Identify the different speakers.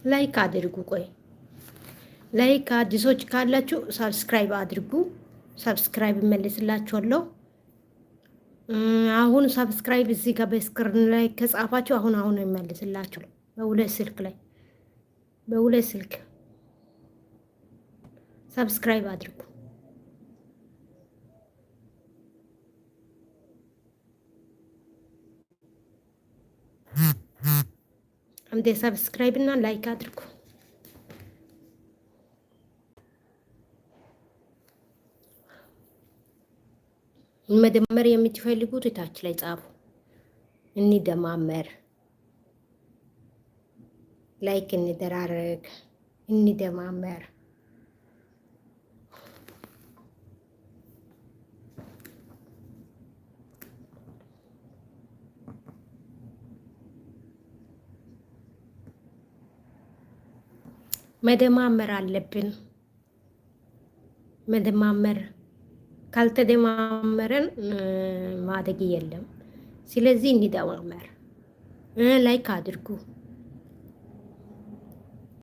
Speaker 1: ላይክ አድርጉ። ቆይ ላይክ አዲሶች ካላችሁ ሰብስክራይብ አድርጉ። ሰብስክራይብ እመልስላችኋለሁ። አሁን ሰብስክራይብ እዚህ ጋር በስክሪን ላይ ከጻፋችሁ አሁን እመልስላችሁ። በሁለት ስልክ ሰብስክራይብ አድርጉ። አንዴ ሰብስክራይብ እና ላይክ አድርጉ። መደመር የምትፈልጉት ታች ላይ ጻፉ። እንደማመር ላይክ እንደራረግ፣ እንደማመር መደማመር አለብን። መደማመር ካልተደማመረን ማደግ የለም። ስለዚህ እንደማመር ላይክ አድርጉ።